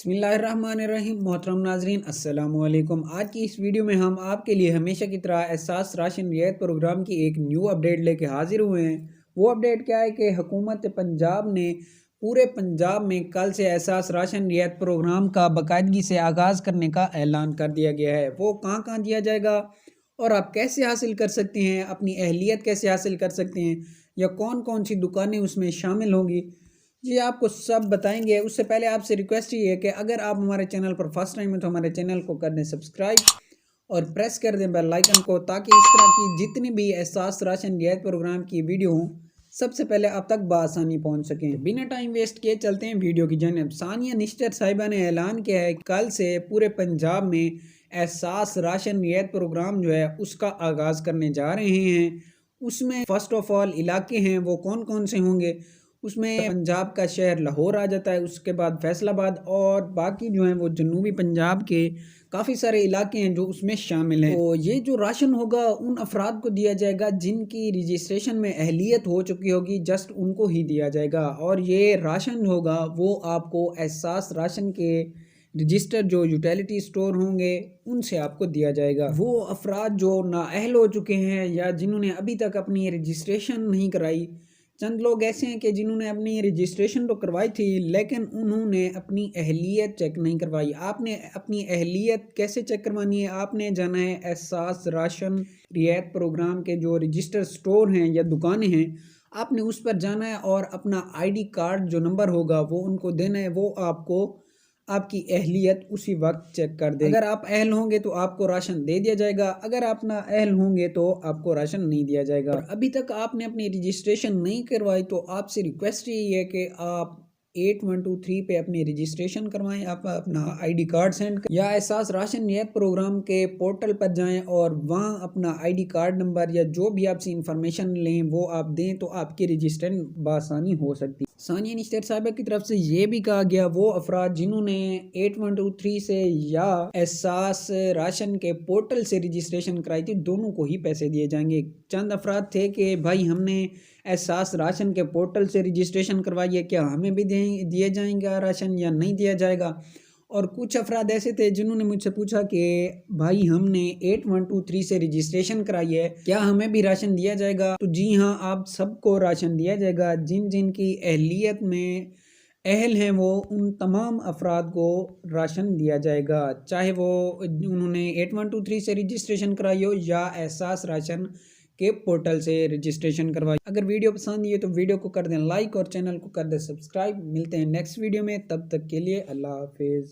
बिस्मिल्लाहिर्रहमानिर्रहीम। मोहतरम नाजरीन, अस्सलाम वालेकुम। आज की इस वीडियो में हम आपके लिए हमेशा की तरह एहसास राशन रियायत प्रोग्राम की एक न्यू अपडेट लेके हाजिर हुए हैं। वो अपडेट क्या है कि हुकूमत पंजाब ने पूरे पंजाब में कल से एहसास राशन रियायत प्रोग्राम का बाकायदगी से आगाज़ करने का ऐलान कर दिया गया है। वो कहाँ कहाँ दिया जाएगा और आप कैसे हासिल कर सकते हैं, अपनी अहलियत कैसे हासिल कर सकते हैं, या कौन कौन सी दुकानें उसमें शामिल होंगी, जी आपको सब बताएंगे। उससे पहले आपसे रिक्वेस्ट ये है कि अगर आप हमारे चैनल पर फर्स्ट टाइम है तो हमारे चैनल को कर दें सब्सक्राइब और प्रेस कर दें बेल आइकन को, ताकि इस तरह की जितनी भी एहसास राशन रियायत प्रोग्राम की वीडियो हों सबसे पहले आप तक बआसानी पहुंच सकें। तो बिना टाइम वेस्ट किए चलते हैं वीडियो की जानिब। सानिया निश्चर साहिबा ने ऐलान किया है कल से पूरे पंजाब में एहसास राशन रियायत प्रोग्राम जो है उसका आगाज़ करने जा रहे हैं। उसमें फ़र्स्ट ऑफ ऑल इलाके हैं वो कौन कौन से होंगे, उसमें पंजाब का शहर लाहौर आ जाता है, उसके बाद फैसलाबाद और बाकी जो हैं वो जनूबी पंजाब के काफ़ी सारे इलाके हैं जो उसमें शामिल हैं। तो ये जो राशन होगा उन अफराद को दिया जाएगा जिनकी रजिस्ट्रेशन में अहलियत हो चुकी होगी, जस्ट उनको ही दिया जाएगा। और ये राशन होगा वो आपको एहसास राशन के रजिस्टर जो यूटिलिटी स्टोर होंगे उनसे आपको दिया जाएगा। वो अफराद जो नाअहल हो चुके हैं या जिन्होंने अभी तक अपनी रजिस्ट्रेशन नहीं कराई, चंद लोग ऐसे हैं कि जिन्होंने अपनी रजिस्ट्रेशन तो करवाई थी लेकिन उन्होंने अपनी अहलियत चेक नहीं करवाई। आपने अपनी अहलियत कैसे चेक करवानी है, आपने जाना है एहसास राशन रियायत प्रोग्राम के जो रजिस्टर स्टोर हैं या दुकानें हैं, आपने उस पर जाना है और अपना आईडी कार्ड जो नंबर होगा वो उनको देना है। वो आपको आपकी अहलियत उसी वक्त चेक कर दे। अगर आप अहल होंगे तो आपको राशन दे दिया जाएगा, अगर आप ना अहल होंगे तो आपको राशन नहीं दिया जाएगा। और अभी तक आपने अपनी रजिस्ट्रेशन नहीं करवाई तो आपसे रिक्वेस्ट यही है कि आप 8123 पे अपनी रजिस्ट्रेशन करवाएं। आप अपना आईडी कार्ड सेंड या एहसास राशन रियायत प्रोग्राम के पोर्टल पर जाएं और वहां अपना आईडी कार्ड नंबर या जो भी आपसे इंफॉर्मेशन लें वो आप दें तो आपकी रजिस्ट्रेशन बआसानी हो सकती है। सानिया निश्चर साहिबा की तरफ से ये भी कहा गया वो अफराद जिन्होंने 8123 से या एहसास राशन के पोर्टल से रजिस्ट्रेशन कराई थी दोनों को ही पैसे दिए जाएंगे। चंद अफराद थे कि भाई हमने एहसास राशन के पोर्टल से रजिस्ट्रेशन करवाई है, क्या हमें भी दिए जाएंगे राशन या नहीं दिया जाएगा। और कुछ अफराद ऐसे थे जिन्होंने मुझसे पूछा कि भाई हमने 8123 से रजिस्ट्रेशन कराई है, क्या हमें भी राशन दिया जाएगा। तो जी हाँ, आप सबको राशन दिया जाएगा। जिन जिन की अहलियत में अहल हैं वो उन तमाम अफराद को राशन दिया जाएगा, चाहे वो उन्होंने 8123 से रजिस्ट्रेशन कराई हो या एहसास राशन के पोर्टल से रजिस्ट्रेशन करवाई। अगर वीडियो पसंद आई है तो वीडियो को कर दें लाइक और चैनल को कर दें सब्सक्राइब। मिलते हैं नेक्स्ट वीडियो में, तब तक के लिए अल्लाह हाफिज़।